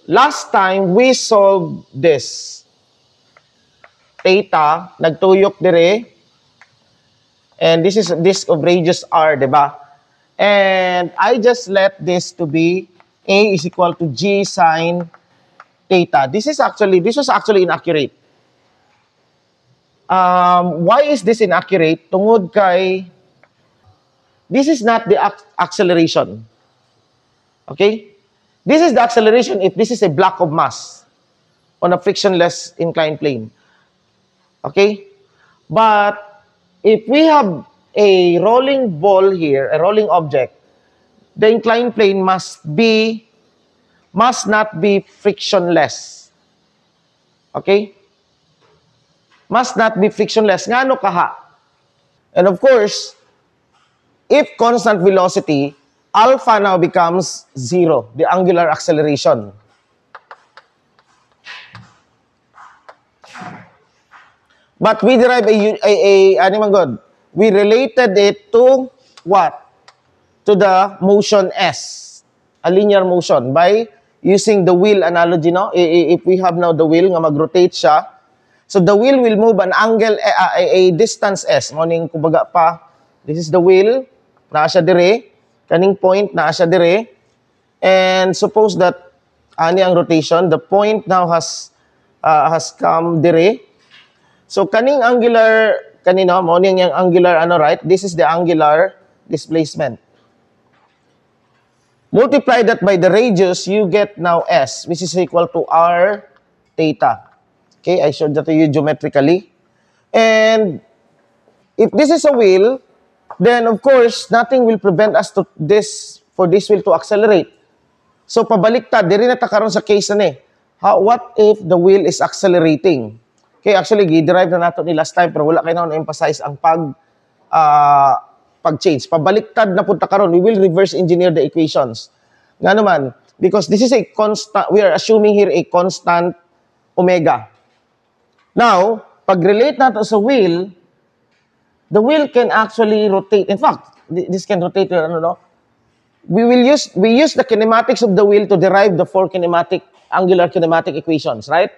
last time we solved this. Theta, nagtuyok dire. And this is a disk of radius r, diba? And I just let this to be A is equal to G sine theta. This was actually inaccurate. Why is this inaccurate? Tungod kay, this is not the acceleration. Okay? This is the acceleration if this is a block of mass on a frictionless inclined plane. Okay? But if we have a rolling ball here, a rolling object, the inclined plane must not be frictionless. Okay? Must not be frictionless. Ngano kaha? And of course, if constant velocity, alpha now becomes 0, the angular acceleration. But we derive we related it to what? To the motion S, a linear motion, by using the wheel analogy, no? If we have now the wheel nga mag-rotate siya, so the wheel will move an angle, a distance S. Morning, kumbaga pa, this is the wheel, naa siya dire, kaning point, naa siya dire, and suppose that, ani ang rotation, the point now has come dire. So, kaning angular, morning yung angular, right? This is the angular displacement. Multiply that by the radius, you get now S, which is equal to R theta. Okay, I showed that to you geometrically. And if this is a wheel, then of course, nothing will prevent us for this wheel to accelerate. So, pabaliktad, di rin natakaroon sa case na ni. What if the wheel is accelerating? Okay, actually, i-derive na nato ni last time, pero wala kayo na-emphasize ang pag-change. Pabaliktad na punta karon, we will reverse engineer the equations. Nga naman, because this is a constant, we are assuming here a constant omega. Now, pag-relate nato sa wheel, the wheel can actually rotate. In fact, this can rotate, we use the kinematics of the wheel to derive the four angular kinematic equations, right?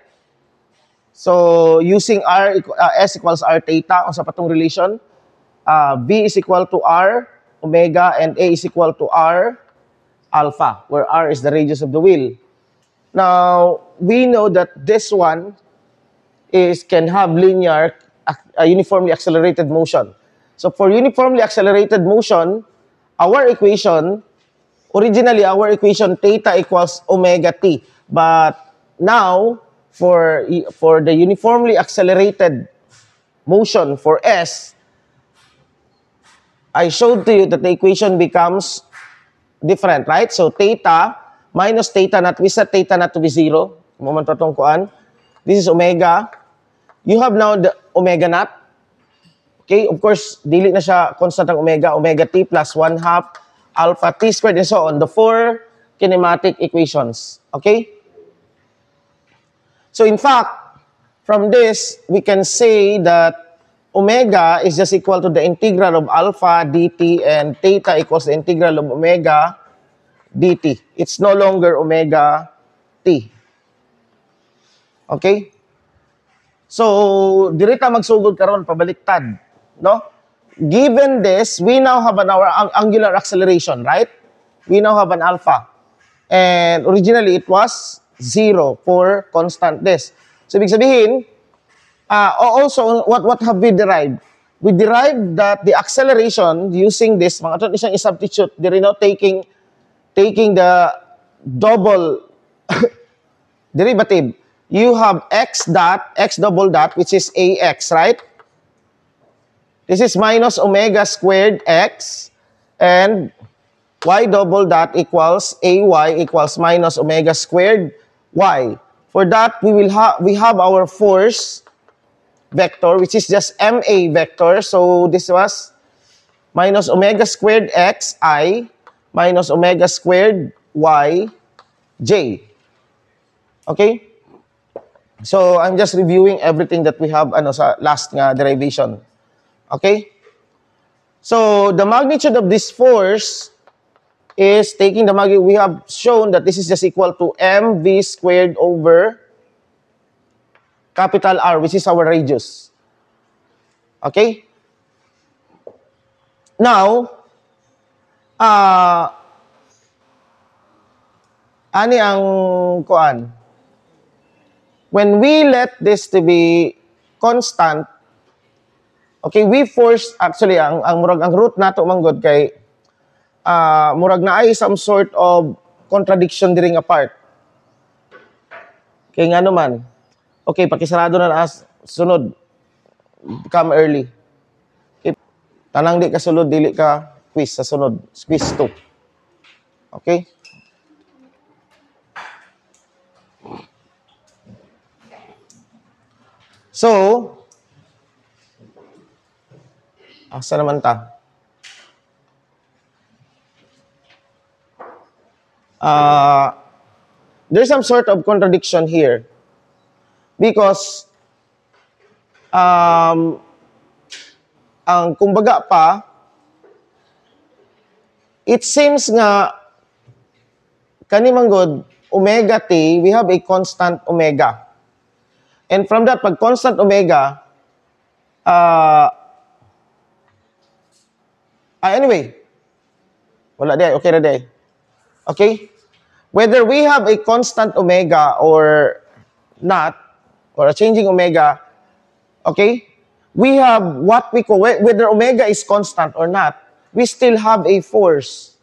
So, using S equals R theta, o sa patong relation, B is equal to R omega, and A is equal to R alpha, where R is the radius of the wheel. Now, we know that this one can have linear, uniformly accelerated motion. So, for uniformly accelerated motion, originally our equation theta equals omega t. But now, for the uniformly accelerated motion for S, I showed to you that the equation becomes different, right? So, theta minus theta not, we set theta not to be 0. Moment patong kuan. This is omega. You have now the omega naught. Okay, of course, dili na siya constant ang omega t plus 1/2 alpha t squared and so on. The four kinematic equations. Okay? So, in fact, from this, we can say that omega is just equal to the integral of alpha dt, and theta equals the integral of omega dt. It's no longer omega t. Okay? So, dirita magsugod karon pabaliktad, no? Given this, we now have our angular acceleration, right? We now have an alpha. And originally, it was 0 for constant this. So, ibig sabihin, also, what have we derived? We derived that the acceleration using this, mga ito isang substitute, they're now taking the double derivative. You have x double dot, which is ax, right? This is minus omega squared x, and y double dot equals ay equals minus omega squared y. For that, we have our force vector, which is just ma vector. So this was minus omega squared x I minus omega squared y j. Okay? So I'm just reviewing everything that we have sa last nga derivation. Okay? So the magnitude of this force is taking the magnitude. We have shown that this is just equal to mv squared over capital R, which is our radius. Okay? Now, ani ang kuan? When we let this to be constant, okay, we force, actually, ang root nato manggod kay, murag na ay some sort of contradiction during apart. Kaya nga naman, okay, pakisarado na as sunod, come early. Okay. Tanang di ka sulod, dili ka quiz sa sunod, quiz 2. Okay? So, asa naman ta? There's some sort of contradiction here because ang kumbaga pa, it seems nga kanimanggod omega t, we have a constant omega. And from that, pag constant omega, anyway, wala day, okay na day. Okay? Whether we have a constant omega or not, or a changing omega, okay? We have what we call, whether omega is constant or not, we still have a force.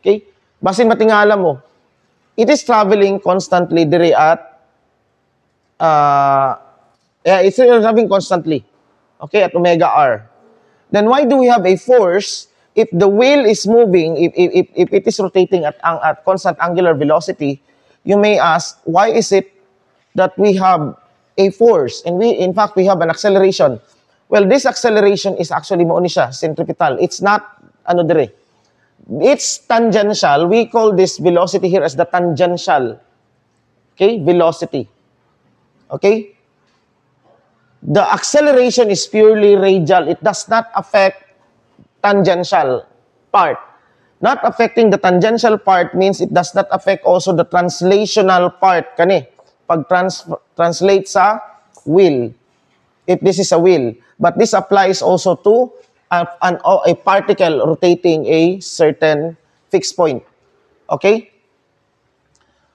Okay? Basin matingala mo, it is traveling constantly dire at it's traveling constantly. Okay, at omega r. Then why do we have a force if the wheel is moving, if it is rotating at constant angular velocity? You may ask, why is it that we have a force and in fact we have an acceleration? Well, this acceleration is actually mo ni siya, centripetal. It's not ano dire. It's tangential. We call this velocity here as the tangential. Okay, velocity. Okay? The acceleration is purely radial. It does not affect tangential part. Not affecting the tangential part means it does not affect also the translational part. Kani, pag translate sa wheel. If this is a wheel. But this applies also to a particle rotating a certain fixed point. Okay?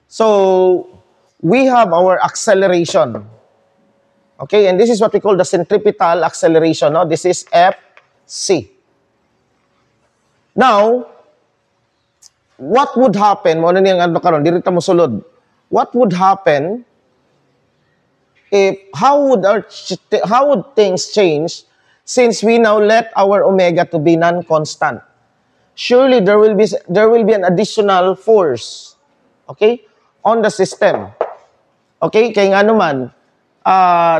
So, we have our acceleration. Okay, and this is what we call the centripetal acceleration. No? This is Fc. Now, what would happen? Mo na niyang ano karon, diri ta mo sulod. What would happen if how would things change since we now let our omega to be non-constant? Surely there will be an additional force, okay, on the system. Okay, kaya nga naman,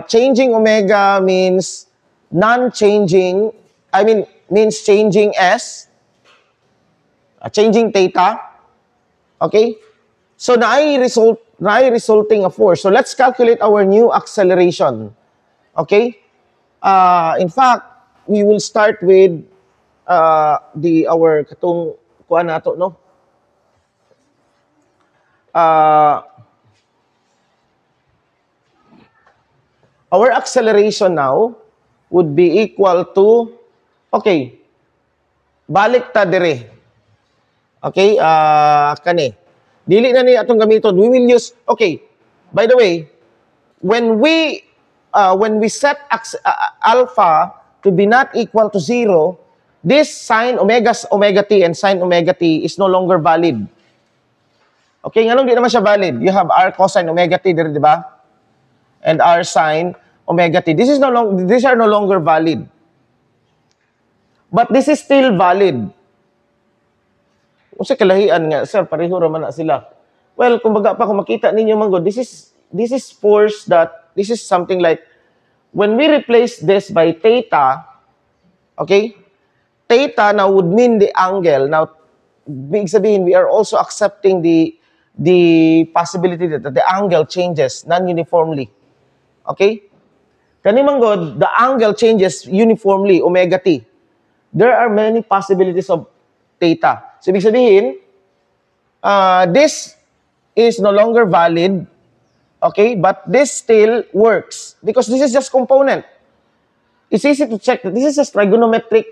changing omega means non-changing, means changing S, changing theta, okay? So, resulting a force. So, let's calculate our new acceleration, okay? In fact, we will start with our katong kuan nato, no? Our acceleration now would be equal to, okay, balik ta dire. Okay, kani. Dili na ni atong gamiton. We will use, okay, by the way, when we set alpha to be not equal to 0, this sine omega t and sine omega t is no longer valid. Okay, nganong di naman siya valid? You have r cosine omega t dire, di ba? And r sine omega t. These are no longer valid. But this is still valid. Kung sa kalahian nga, sir, pareho raman na sila. Well, kumbaga pa, kung makita ninyo manggod, this is force that, this is something like, when we replace this by theta, okay, theta now would mean the angle. Now, big sabihin, we are also accepting the possibility that the angle changes non-uniformly. Okay? Kani manggod, the angle changes uniformly, omega t. There are many possibilities of theta. So, ibig sabihin, this is no longer valid, okay, but this still works because this is just component. It's easy to check that this is just trigonometric,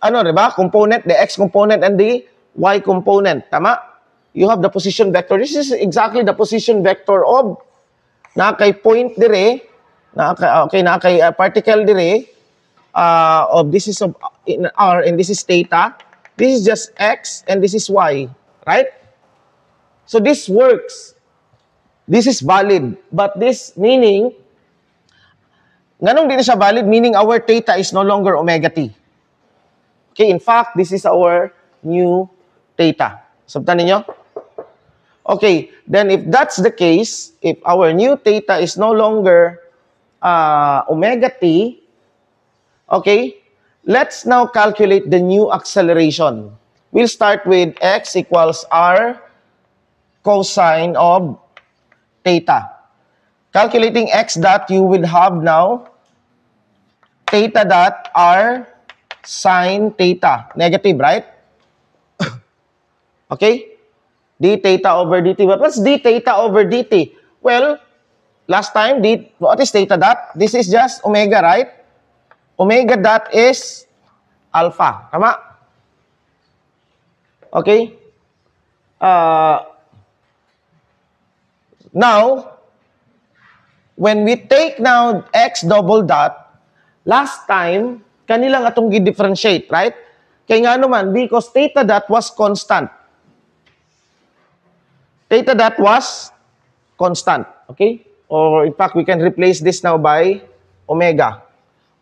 diba? Component, the x component and the y component. Tama? You have the position vector. This is exactly the position vector of na kay point dire, na kay particle dire, of this is of in r and this is theta. This is just x and this is y, right? So this works. This is valid. But this meaning, ganun din siya valid, meaning our theta is no longer omega t. Okay, in fact, this is our new theta. Sabtan ninyo? Okay, then if that's the case, if our new theta is no longer omega t, okay, let's now calculate the new acceleration. We'll start with x equals r cosine of theta. Calculating x dot, you will have now theta dot r sine theta. Negative, right? Okay? D theta over dt. But what's d theta over dt? Well, last time, what is theta dot? This is just omega, right? Omega dot is alpha. Tama? Okay? Now, when we take now x double dot, last time, kanilang atong gi-differentiate, right? Kaya nga naman, because theta dot was constant. Theta dot was constant, okay? Or in fact, we can replace this now by omega.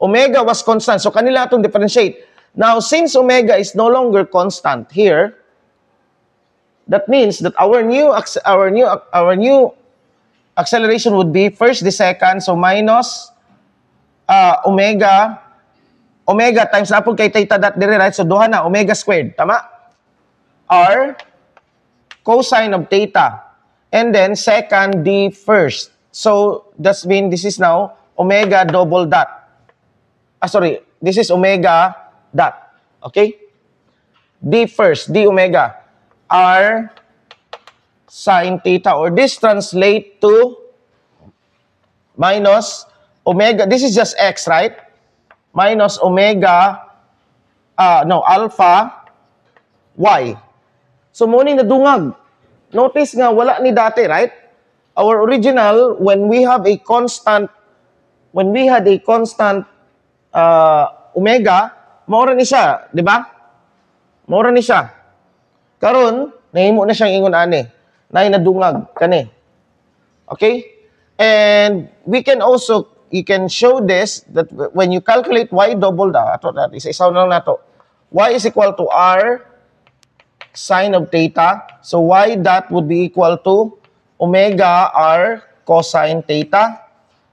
Omega was constant, so kanila atong differentiate. Now, since omega is no longer constant here, that means that our new acceleration would be first the second, so minus omega times na po kay theta dot dire, right? So duha na omega squared, tama? R cosine of theta. And then second the first. So that's mean this is now omega double dot. This is omega dot. Okay? D first, d omega. R sine theta, or this translate to minus omega, this is just x, right? Minus omega, alpha y. So, muning nadungag. Notice nga, wala ni dati, right? Our original, when we had a constant omega, maura ni siya, di ba? Maura ni siya. Karon, nahimo na siyang ingon ani. Nay nadungag kani. Okay? And you can show this that when you calculate y double dot, isa lang nato. Y is equal to r sine of theta. So y dot would be equal to omega r cosine theta.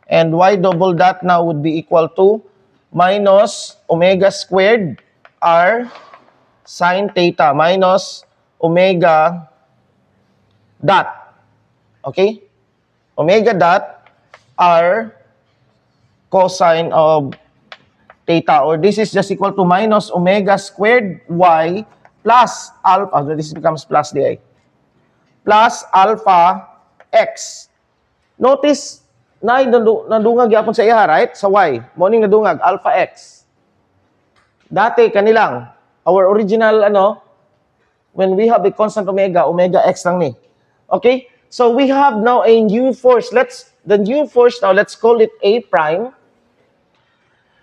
And y double dot now would be equal to minus omega squared r sine theta minus omega dot. Okay? Omega dot r cosine of theta, or this is just equal to minus omega squared y plus alpha. So this becomes plus di. Plus alpha x. Notice, nadungag yapon sa iya, right? Sa y. Morning nadungag, alpha x. Dati, kanilang, our original, when we have a constant omega x lang ni. Okay? So we have now a new force. The new force now, let's call it A prime.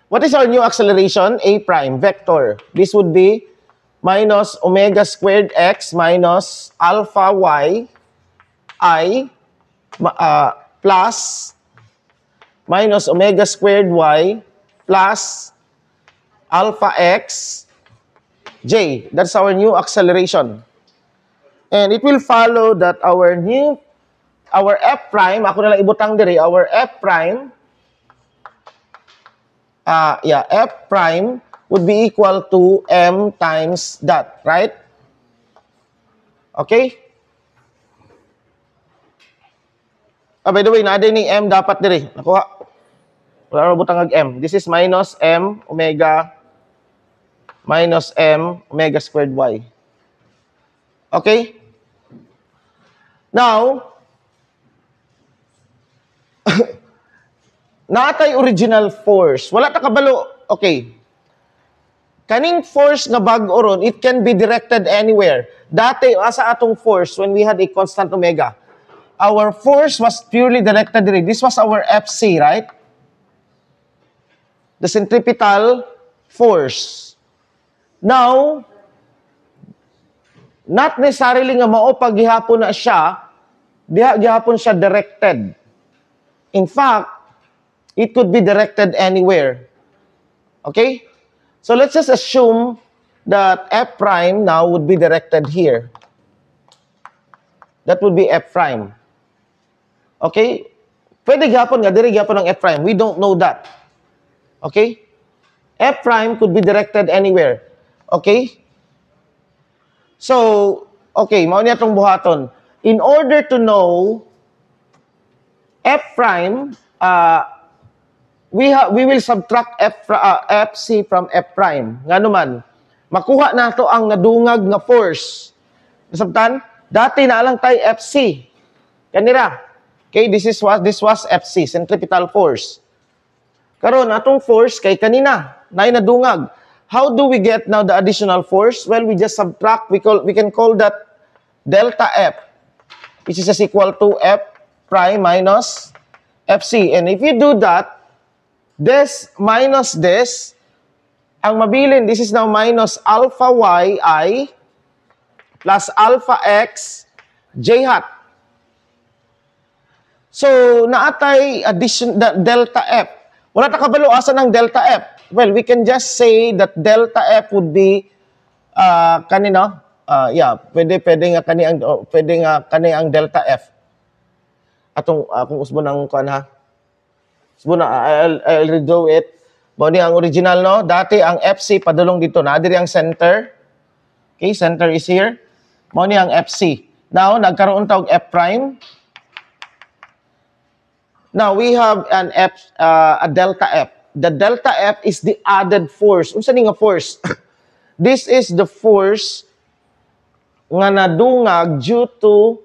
What is our new acceleration? A prime, vector. This would be minus omega squared x minus alpha y I plus minus omega squared y plus alpha x j. That's our new acceleration. And it will follow that our f prime, ako na lang ibutang dire, our f prime, f prime would be equal to m times dot, right? Okay? By the way, naaday ni m dapat dire. Nakuha. Wala na butang ag m. This is minus m omega minus m omega squared y. Okay? Now, natay original force. Wala ta kabalo. Okay. Kaning force nga bag oron, it can be directed anywhere. Dati, asa atong force when we had a constant omega. Our force was purely directed dire. This was our FC, right? The centripetal force. Now, not necessarily nga mao pag gihapon na siya, gihapon siya directed. In fact, it could be directed anywhere. Okay? So let's just assume that F prime now would be directed here. That would be F prime. Okay? Pwede gihapon nga, diri gihapon ng F prime. We don't know that. Okay? F prime could be directed anywhere. Okay? So, okay, mao niya itong buhaton. In order to know F prime, we will subtract FC from F prime. Nga naman, makuha na to ang nadungag nga force. Nasabtan? Dati na lang tayo FC. Kanira. Okay, this was FC, centripetal force. Karon atong force kay kanina, nay nadungag. How do we get now the additional force? Well, we just subtract. We can call that delta F, which is just equal to F prime minus FC. And if you do that, this minus this, ang mabilin, this is now minus alpha y I plus alpha x j hat. So, naatay addition, delta F. Wala ta kabalo asa ng delta F. Well, we can just say that delta F would be kanino? Pwede nga kani ang delta F. Atong kung usbo nang kuan ha. I'll redo it. Mao ang original, no? Dati ang FC padulong dito na diri ang center. Okay, center is here. Mao ni ang FC. Now nagkaroon tawag F prime. Now we have a delta F. The delta F is the added force. Unsa ni nga force? This is the force nga nadungag due to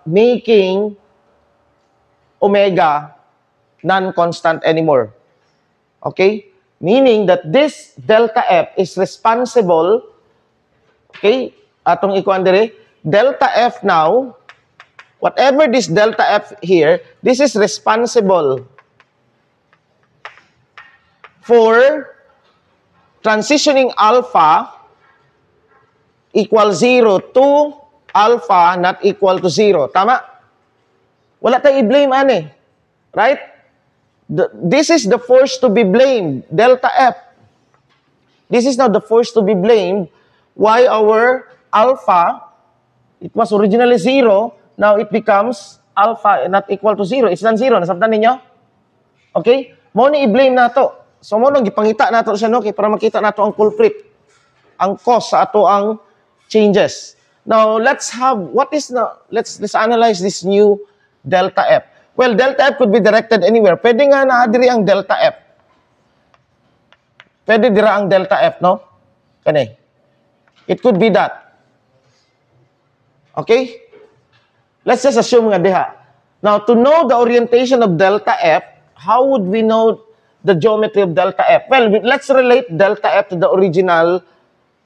making omega non-constant anymore. Okay? Meaning that this delta F is responsible, okay, atong ikuan dire, delta F now, whatever this delta F here, this is responsible for transitioning alpha equal 0 to alpha not equal to 0. Tama? Wala tayong i-blame, ane. Right? This is the force to be blamed, delta F. This is now the force to be blamed. Why our alpha, it was originally 0, now it becomes alpha not equal to 0. It's non 0. Nasabtan ninyo? Okay? Mo ni i-blame na to. So mo nang gipangita nato siya, no, kay para makita nato ang culprit, ang cause sa ato ang changes. Now let's analyze this new delta F. Well, delta F could be directed anywhere. Pwede nga na diri ang delta F. Pwede dira ang delta F, no? Kani. It could be that. Okay? Let's just assume nga diha. Now, to know the orientation of delta F, how would we know the geometry of delta F? Well, let's relate delta F to the original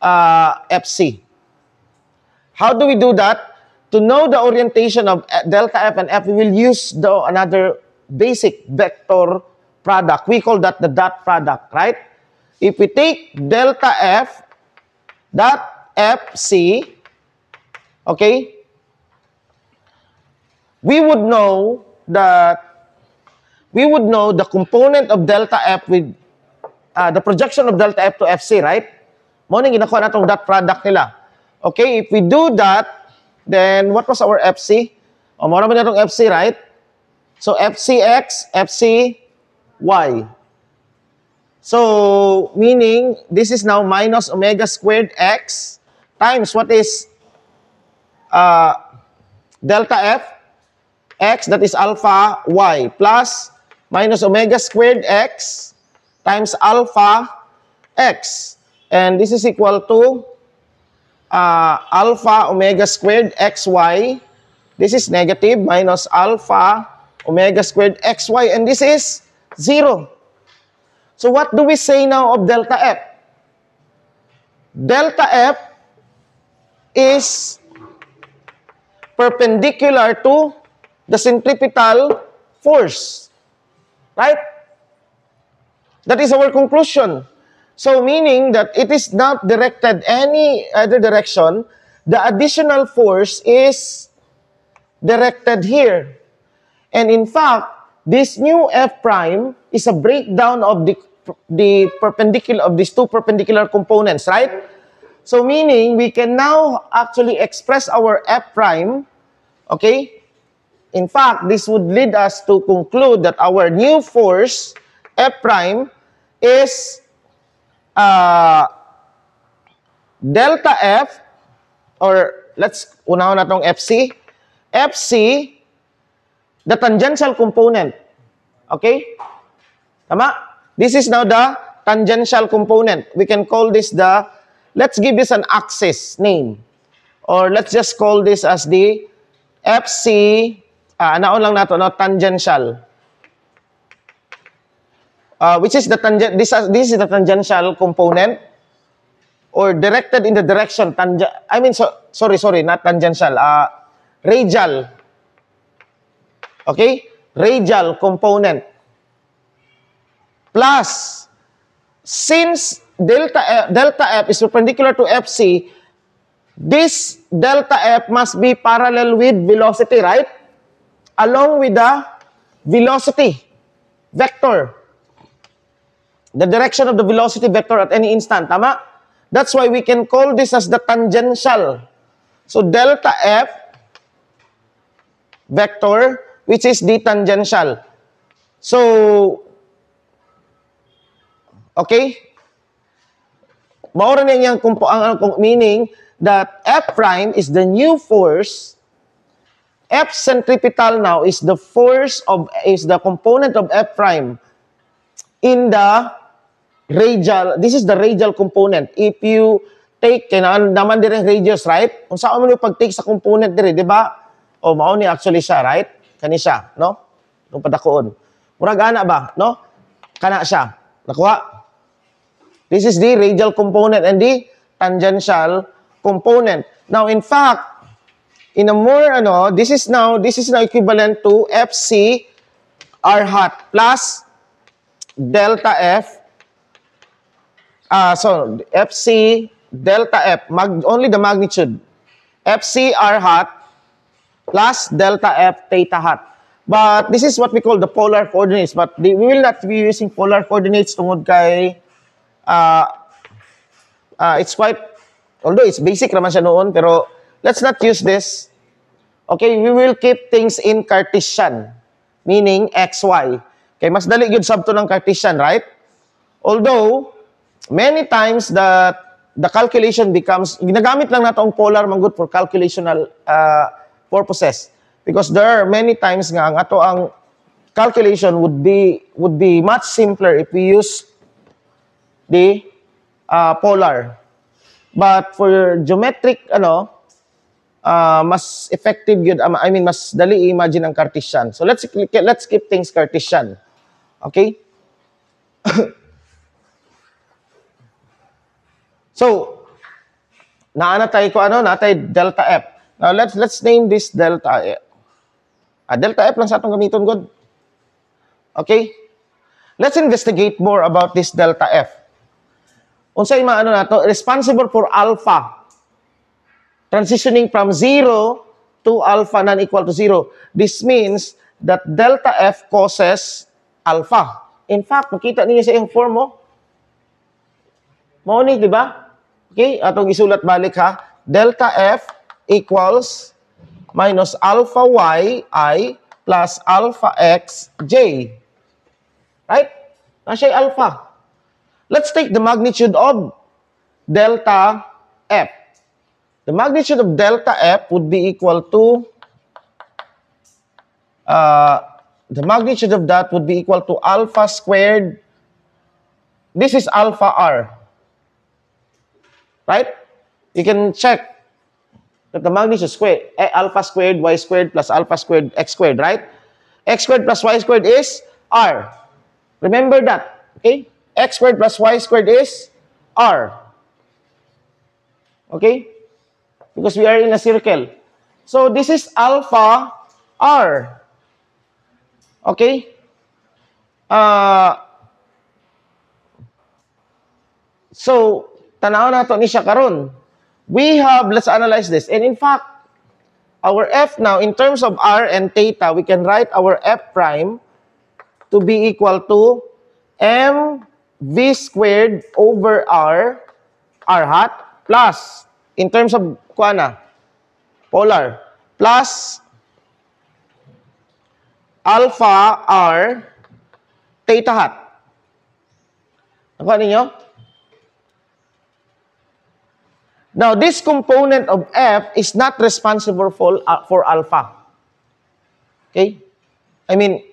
FC. How do we do that? To know the orientation of delta F and F, we will use another basic vector product. We call that the dot product, right? If we take delta F, dot FC, okay, we would know the component of delta F with the projection of delta F to FC, right? Morning ginakuha natong dot product nila. Okay, if we do that, then what was our FC? Mo naman natong FC, right? So FCX, FCY. So meaning this is now minus omega squared x times what is delta F? X, that is alpha y, plus minus omega squared x times alpha x. And this is equal to alpha omega squared xy. This is negative minus alpha omega squared xy. And this is 0. So what do we say now of delta f? Delta f is perpendicular to the centripetal force. Right? That is our conclusion. So meaning that it is not directed any other direction. The additional force is directed here. And in fact, this new f prime is a breakdown of the perpendicular of these two perpendicular components, right? So meaning we can now actually express our f prime, okay? In fact, this would lead us to conclude that our new force f prime is delta f, or let's unahan na itong fc. fc, the tangential component. Okay? Tama? This is now the tangential component. We can call this the, let's give this an axis name. Or let's just call this as the fc, naon lang nato, no? Tangential. Which is the tangent, this is the tangential component, or directed in the direction, sorry, not tangential, radial. Okay? Radial component. Plus, since delta f is perpendicular to fc, this delta f must be parallel with velocity, right? Along with the velocity vector. The direction of the velocity vector at any instant. Tama? That's why we can call this as the tangential. So, delta f vector, which is the tangential. So, okay? Maura niya ang meaning that f prime is the new force. F centripetal now is the component of f prime in the radial. This is the radial component. If you take, naman din ang radius, right? Kung saan mo yung pag-take sa component din, di ba? O, mao ni actually siya, right? Kani siya, no? Nung padakoon. Murag ana ba, no? Kana siya. Nakuha? This is the radial component and the tangential component. Now, in fact, in a more, this is now equivalent to FC R hat plus delta F. So, FC delta F, only the magnitude. FC R hat plus delta F theta hat. But this is what we call the polar coordinates. But we will not be using polar coordinates tungod kay it's quite, although it's basic naman siya noon, pero let's not use this. Okay, we will keep things in Cartesian, meaning XY. Okay, mas dali yun sabto ng Cartesian, right? Although, many times the calculation becomes, ginagamit lang nato ang polar manggod for calculational purposes. Because there are many times nga ang ato ang calculation would be much simpler if we use the polar. But for geometric, mas effective yun, mas dali imagine ang Cartesian. So let's keep things Cartesian. Okay? So, natay delta F. Now let's name this delta F. Delta F lang sa atong gamiton, good. Okay? Let's investigate more about this delta F. Unsay nato, responsible for alpha. Transitioning from 0 to alpha non-equal to 0. This means that delta F causes alpha. In fact, makita niyo sa iyang form mo. Mao ni, di ba? Okay, atong isulat balik ha. Delta F equals minus alpha y I plus alpha x j. Right? Nasa'y alpha. Let's take the magnitude of delta F. The magnitude of delta F would be equal to, the magnitude of that would be equal to alpha squared. This is alpha R. Right? You can check that the magnitude squared, alpha squared y squared plus alpha squared x squared, right? X squared plus y squared is r. Remember that, okay? X squared plus y squared is r. Okay? Because we are in a circle. So this is alpha r. Okay? So, tanaw na to ni siya karon. We have, let's analyze this. And in fact, our f now, in terms of r and theta, we can write our f prime to be equal to mv squared over r hat, plus, in terms of, polar, plus alpha r theta hat. Nakuha ninyo? Now, this component of f is not responsible for alpha. Okay? I mean,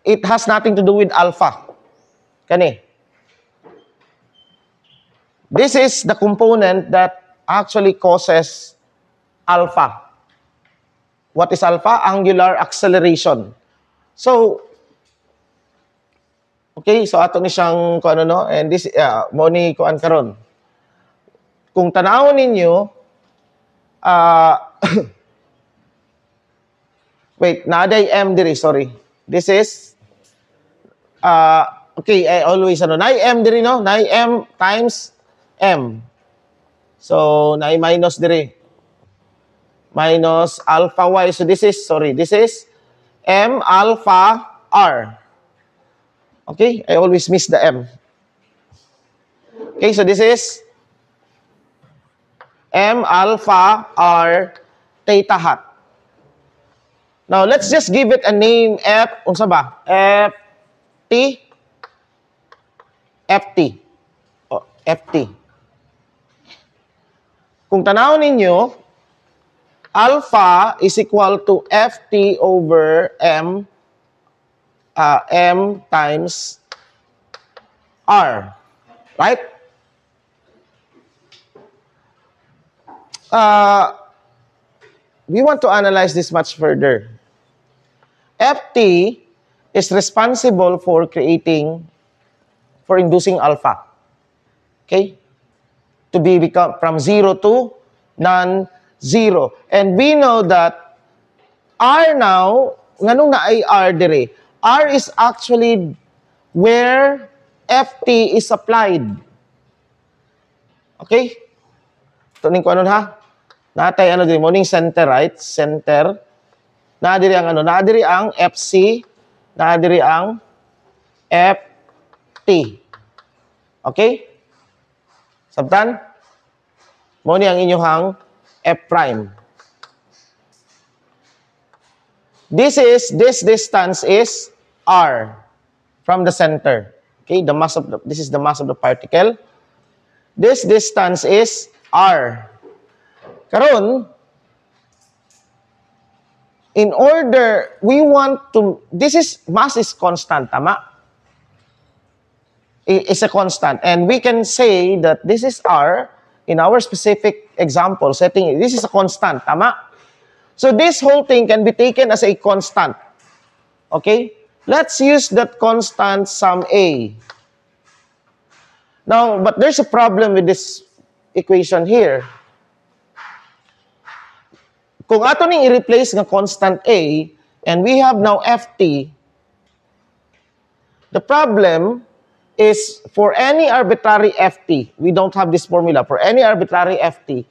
it has nothing to do with alpha. Kani. This is the component that actually causes alpha. What is alpha? Angular acceleration. So, okay, so ato ni siyang kung ano no, and this mo ni kuan karon. Kung tanawon ninyo, wait, naaday m diri, sorry. This is, okay, I always, naay m diri, no? Naay m times m. So, naay minus diri. Minus alpha y. So, this is, sorry, this is m alpha r. Okay, I always miss the m. Okay, so this is m alpha r theta hat. Now, let's just give it a name f, unsa ba? ft. Oh, ft. Kung tanaw ninyo, alpha is equal to ft over m times r. Right? We want to analyze this much further. Ft is responsible for inducing alpha. Okay? To become from 0 to non-zero. And we know that R now, nganong na ay R dire? R is actually where Ft is applied. Okay? Tuning ko ano ha? Natay ano din, morning center, right? Center. Nadiri ang ano? Nadiri ang FC. Nadiri ang Ft. Okay? Sabtan? Mo ni ang inyong F prime. This distance is R from the center. Okay, this is the mass of the particle. This distance is R. Karon, in order, we want to, mass is constant, tama? It's a constant. And we can say that this is R, in our specific example setting, this is a constant, tama? So this whole thing can be taken as a constant. Okay? Let's use that constant sum A. Now, but there's a problem with this equation here. Kung ato ning i-replace ng constant A, and we have now Ft, the problem is for any arbitrary Ft, we don't have this formula, for any arbitrary Ft,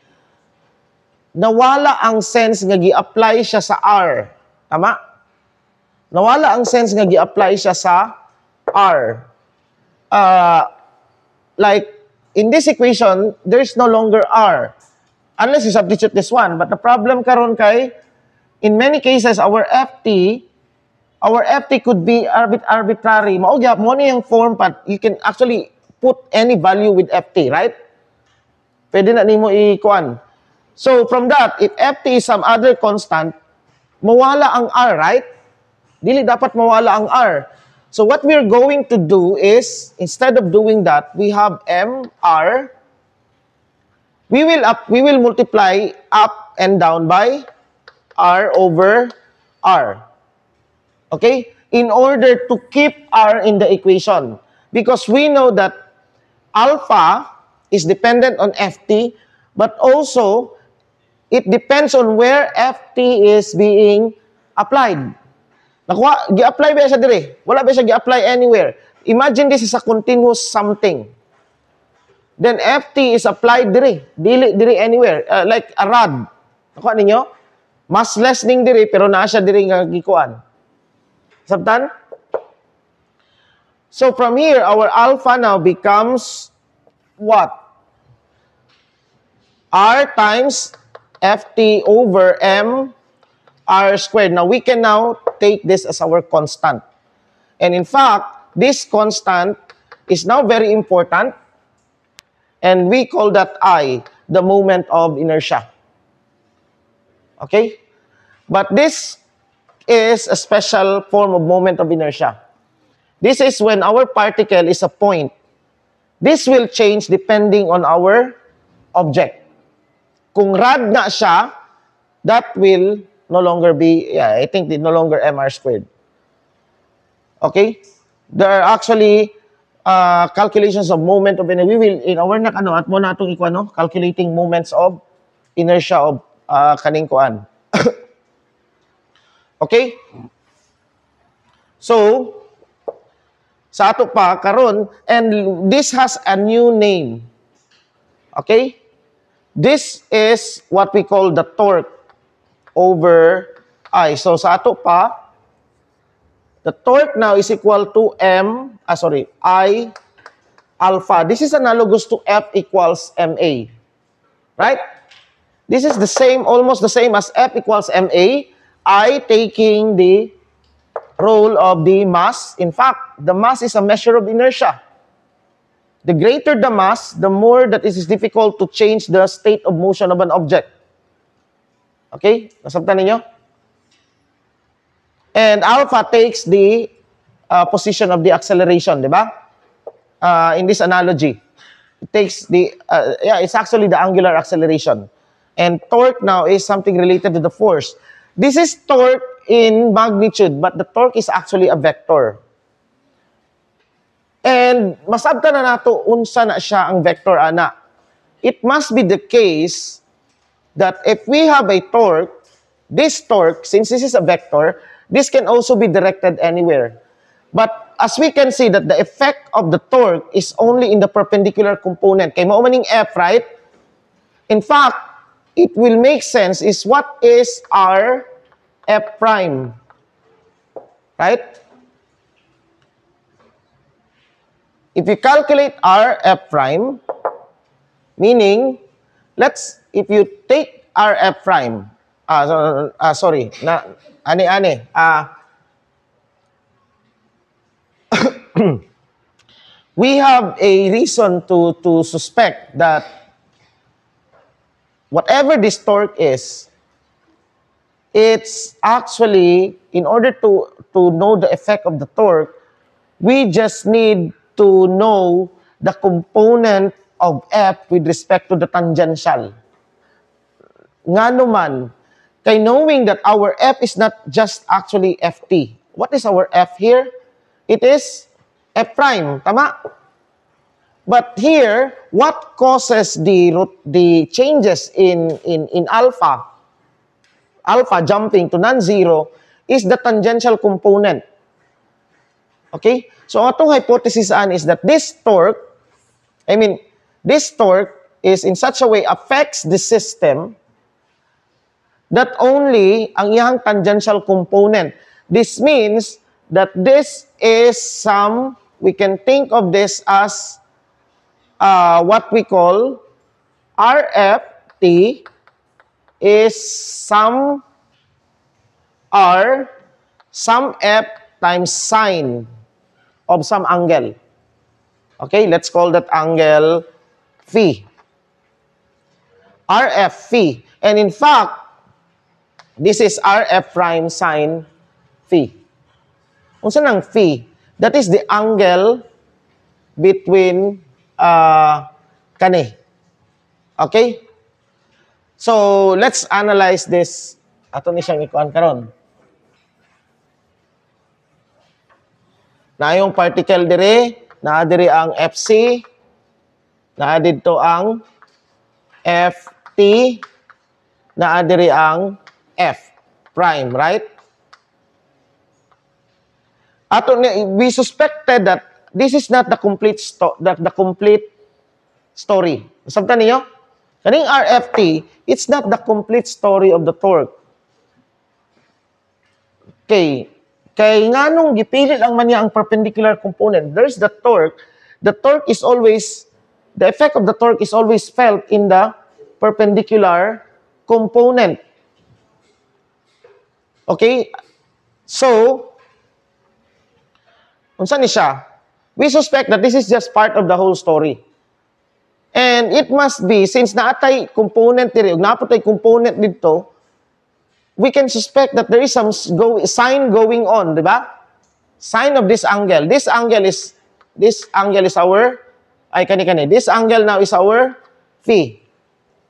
nawala ang sense nga gi-apply siya sa R. Tama? Nawala ang sense nga gi-apply siya sa R. Like, in this equation, there's no longer R. Unless you substitute this one. But the problem karon kay, in many cases, our Ft could be arbitrary. Mo ni yung form, but you can actually put any value with Ft, right? Pwede na nimo i-kuan. So, from that, if Ft is some other constant, mawala ang R, right? Dili dapat mawala ang R. So, what we're going to do is, instead of doing that, we have mr we will multiply up and down by R over R. Okay? In order to keep R in the equation. Because we know that alpha is dependent on Ft, but also it depends on where Ft is being applied. Nakuha, gi-apply ba siya dire? Wala ba siya gi-apply anywhere? Imagine this is a continuous something. Then Ft is applied dire. Dili anywhere. Like a rod. Nakuha ninyo? Massless ning dire, pero naa siya dire nga gikuan. Sabtan? So from here, our alpha now becomes what? R times Ft over M R squared. Now, we can now take this as our constant. And in fact, this constant is now very important. And we call that I, the moment of inertia. Okay? But this is a special form of moment of inertia. This is when our particle is a point. This will change depending on our object. Kung rad na siya, that will no longer be, I think no longer mr squared. Okay? There are actually calculations of moment of inertia. We will, in our at mo na itong calculating moments of inertia of kaning kuan. Okay? So, sa ato pa, karon, and this has a new name. Okay? This is what we call the torque over I. So, sa ato pa, the torque now is equal to I alpha. This is analogous to F equals MA. Right? This is the same, almost the same as F equals MA. I taking the role of the mass. In fact, the mass is a measure of inertia. The greater the mass, the more that it is difficult to change the state of motion of an object. Okay? Nasabtan ninyo? And alpha takes the position of the acceleration, di ba? In this analogy. It takes the, it's actually the angular acceleration. And torque now is something related to the force. This is torque in magnitude, but the torque is actually a vector. And masabta na nato unsa na siya ang vector ana. It must be the case that if we have a torque, this torque, since this is a vector, this can also be directed anywhere. But as we can see that the effect of the torque is only in the perpendicular component. Kay mao maning F, right? In fact, it will make sense is what is our F prime. Right? If you calculate R F prime, meaning, if you take R F prime, sorry, we have a reason to suspect that whatever this torque is, it's actually, in order to know the effect of the torque, we just need to know the component of F with respect to the tangential. Nga naman, kay knowing that our F is not just actually Ft. What is our F here? It is F prime, tama? But here, what causes the changes in alpha jumping to non-zero, is the tangential component. Okay? So, atong hypothesis is that this torque is in such a way affects the system that only ang iyang tangential component. This means that this is we can think of this as what we call RFT is some R, some F times sine of some angle. Okay, let's call that angle phi. RF phi. And in fact, this is RF prime sine phi. Unsa nang phi? That is the angle between kani. Okay? So, let's analyze this. Ato ni siyang ikuan karon. Na yung particle dire, na dire ang FC, na dito ang FT, na dire ang F prime, right? Ato we suspected that this is not the complete story. Sabtan niyo? Kaning RFT, it's not the complete story of the torque. Okay. Kay nganong gipili lang man niya ang perpendicular component. There's the torque. The torque is always, the effect of the torque is always felt in the perpendicular component. Okay? So, unsa ni siya? We suspect that this is just part of the whole story. And it must be, since naatay component diri, ug naputay component dito, we can suspect that there is some sign going on, di ba? Sign of this angle. This angle is our, this angle now is our phi.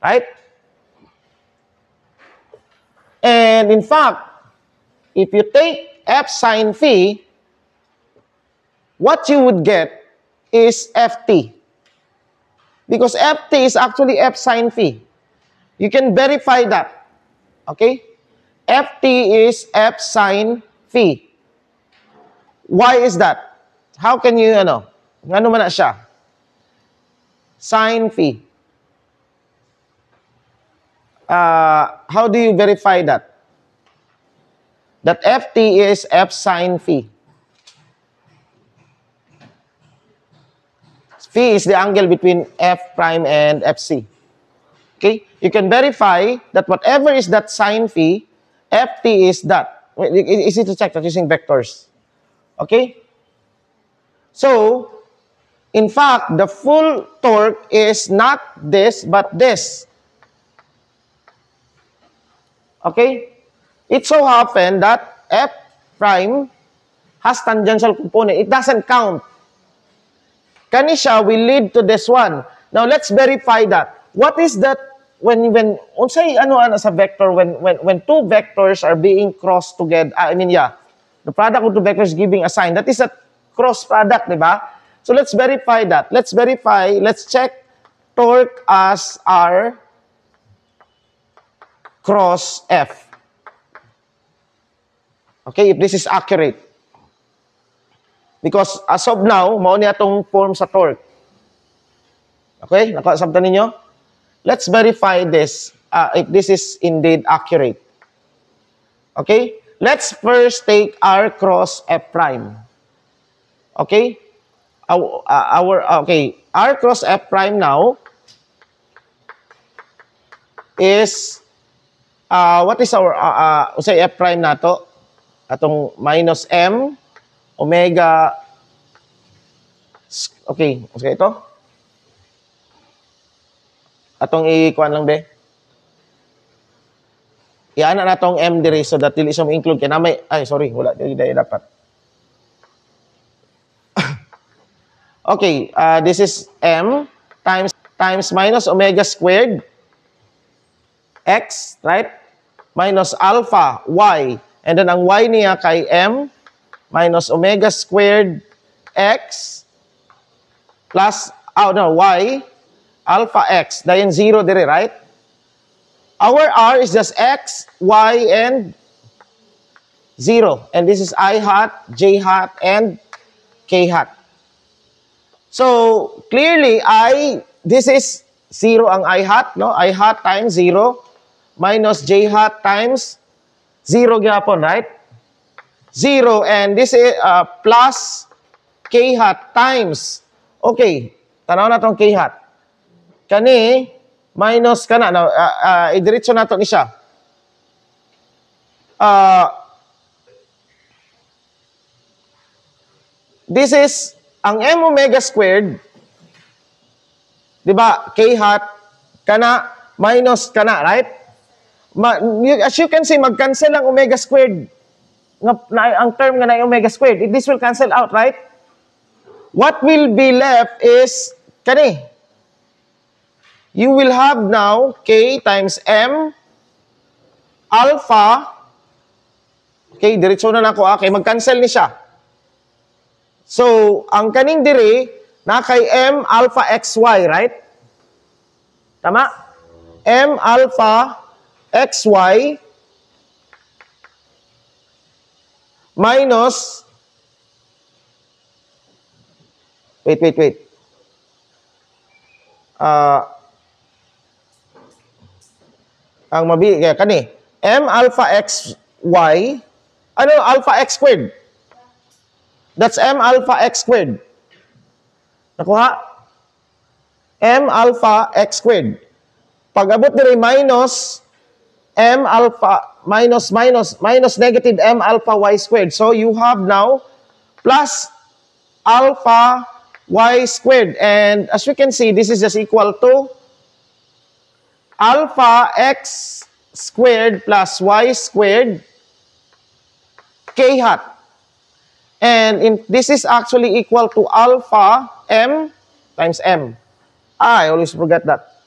Right? And in fact, if you take F sine phi, what you would get is Ft. Because Ft is actually F sine phi. You can verify that. Okay? Ft is F sine phi. Why is that? How can you, ano man na siya? Sine phi. How do you verify that? That Ft is F sine phi. Phi is the angle between F prime and Fc. Okay? You can verify that whatever is that sine phi, Ft is that. Easy to check that using vectors. Okay? So, in fact, the full torque is not this, but this. Okay? It so happened that F prime has tangential component. It doesn't count. Kani siya will lead to this one. Now, let's verify that. What is that when unsay ano sa vector when two vectors are being crossed together? The product of two vectors giving a sign. That is a cross product, di ba? So, let's verify that. Let's check torque as R cross F. Okay, if this is accurate. Because as of now, mao niya itong form sa torque. Okay? Nakasabtan ninyo? Let's verify this, if this is indeed accurate. Okay? Let's first take R cross F prime. Okay? R cross F prime now is, what is our, say F prime na to? Atong minus M omega, okay ito. Atong ikuan lang be. Iana na tong M dire so that dili siya mo-include kay na may, wala dili dapat. Okay, this is M times minus omega squared x, right? Minus alpha y. And then ang y niya kay M minus omega squared x plus, y, alpha x. Dayan 0 dire, right? Our R is just x, y, and 0. And this is I hat, j hat, and k hat. So, clearly, this is 0 ang I hat, no? I hat times 0 minus j hat times 0 gyapon, right? 0, and this is plus k hat times. Okay, tanaw na itong k hat. Kani, minus ka na. Idiretso na ito ni siya. This is, ang m omega squared, di ba, k hat, kana, minus kana, right? As you can see, mag-cancel ang omega squared. Ang term nga na omega squared, this will cancel out, right? What will be left is kani. you will have now K times M alpha. Okay, diretso na nako kay mag-cancel ni siya. So, ang kaning dire na kay M alpha XY, right? Tama? M alpha XY minus wait. Ang mabi kaya kani M alpha XY ano alpha X squared. That's M alpha X squared. Nakuha? M alpha X squared. Pag abot diri minus M alpha minus negative M alpha Y squared. So you have now plus alpha Y squared. And as we can see, this is just equal to alpha X squared plus Y squared K hat. And this is actually equal to alpha M times M. I always forget that.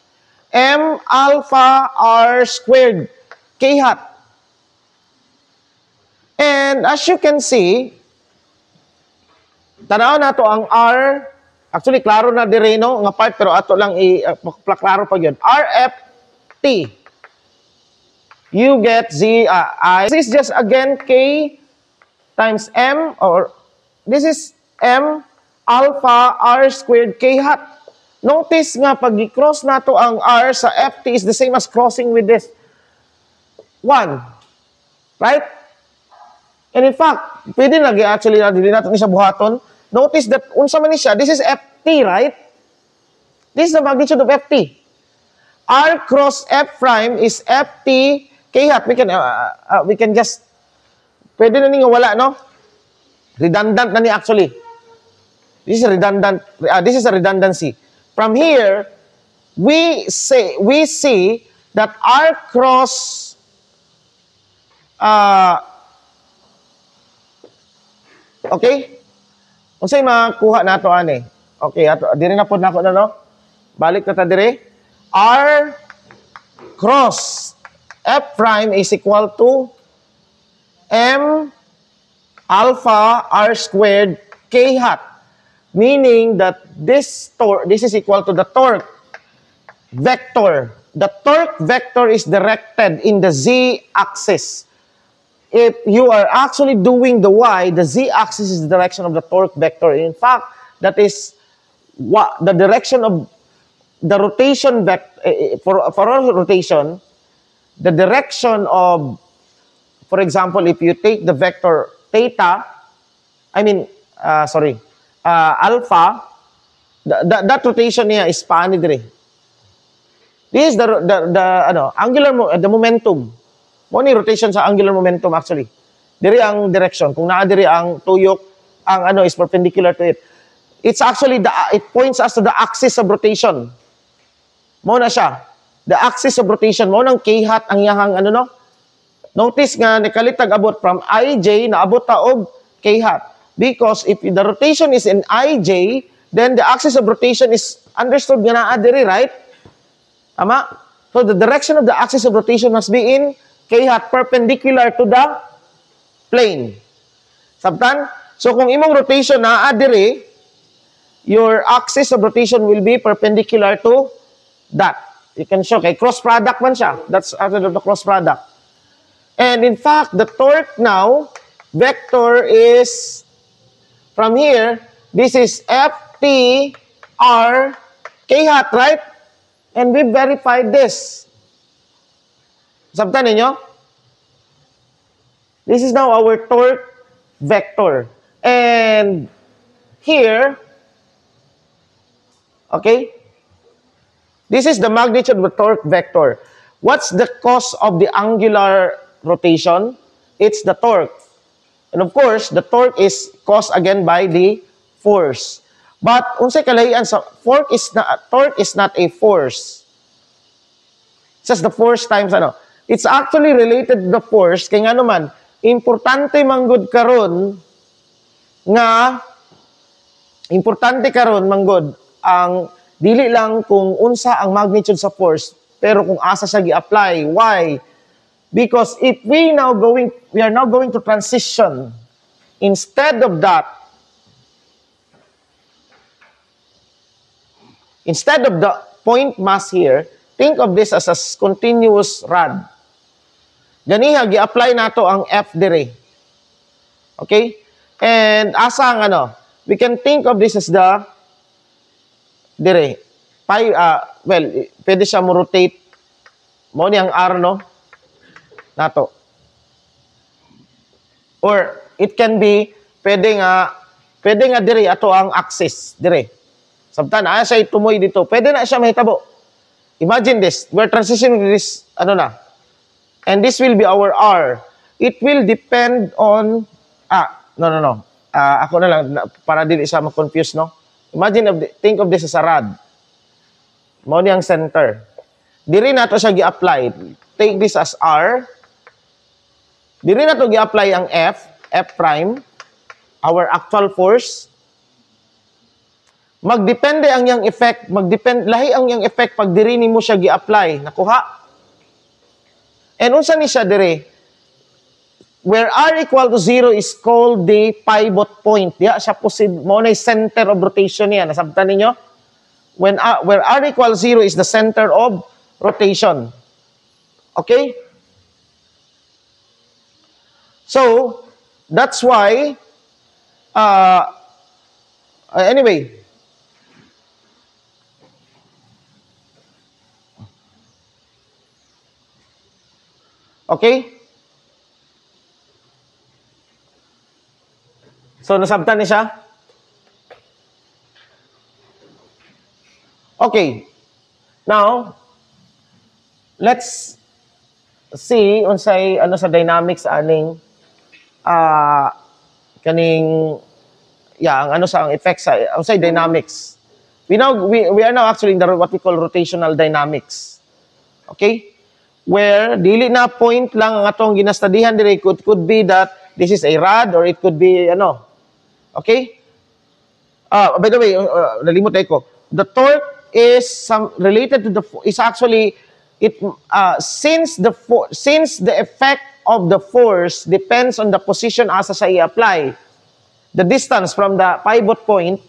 M alpha R squared K hat. And as you can see, tanaw na to ang R. Actually, klaro na dire no nga part, pero ato lang klaro pa yun. RFT. You get I. This is just again K times M, or this is M alpha R squared K hat. Notice nga, pag i-cross na to ang R sa FT is the same as crossing with this 1. Right? And in fact, pwede actually, hindi natin siya buhaton. Notice that, unsa man ni siya, this is FT, right? This is the magnitude of FT. R cross F prime is FT K hat. We can just, pwede na nga wala, no? Redundant na ni actually. This is redundant. This is a redundancy. From here, we see that R cross okay? Unsay makuha nato ani? Okay, ato diri na pud nako na no. Balik ta diri. R cross F prime is equal to M alpha R squared K hat. Meaning that this is equal to the torque vector. The torque vector is directed in the z-axis. If you are actually doing the y, the z-axis is the direction of the torque vector. In fact, that is what the direction of the rotation vector. For all rotation, the direction of, for example, if you take the vector theta, alpha, that rotation niya is paano dire. This is the momentum. Mo ni rotation sa angular momentum actually. Dire ang direction. Kung naa dire ang tuyok, ang is perpendicular to it. It's actually it points us to the axis of rotation. Mo na siya. The axis of rotation mo nang K hat ang iyahang Notice nga nikalitag abot from IJ na abot ta og K hat. Because if the rotation is in IJ, then the axis of rotation is understood nga naa diri, right? Tama? So the direction of the axis of rotation must be in K hat perpendicular to the plane. Sabtan? So kung imong rotation naa diri, your axis of rotation will be perpendicular to that. You can show kay cross product man siya. That's after the cross product. And in fact, the torque now vector is from here, this is FT R K hat, right? And we verified this. Sabtan ninyo? This is now our torque vector. And here, okay, this is the magnitude of the torque vector. What's the cause of the angular rotation? It's the torque. And of course, the torque is caused again by the force. But unsay kalahian sa torque is not a force. It's just the force times It's actually related to the force kay nga naman importante manggod karon manggod ang dili lang kung unsa ang magnitude sa force, pero kung asa siya gi-apply. Why? Because if we are now going to transition, instead of the point mass here, think of this as a continuous rod. Ganiha, gi-apply nato ang F dire. Okay? And asa ang we can think of this as the dire. Well, pwede siya mo rotate. Mo ni ang R, no? Nato. Or it can be pwede nga dire ato ang axis dire. Sabtan aya siya tumoy dito. Pwede na siya mahitabo. Imagine this. We're transitioning to this and this will be our R. It will depend on no. Ako na lang para dili siya ma-confuse, no? Think of this as a rod. Mo ni ang center. Diri nato siya gi-apply. Take this as R. Diri nato gi-apply ang F prime, our actual force. Magdepende ang yang effect, lahi ang yang effect pag diri nimo siya gi-apply. Nakuha? And unsa ni siya diri? Where R equal to 0 is called the pivot point. Diya siya mo na center of rotation niya. Nasabtan ninyo? Where R equal 0 is the center of rotation. Okay? So, that's why, anyway, okay? So, nasabtan ni siya? Okay. Now, let's see unsay sa dynamics aning ang sa effects sa unsay dynamics. We are now actually in what we call rotational dynamics. Okay? Where dili na point lang ang atong ginastudihan dire, could be that this is a rod or it could be okay? By the way, nalimot ko. The torque is related to since the effect of the force depends on the position asa sa i-apply. The distance from the pivot point,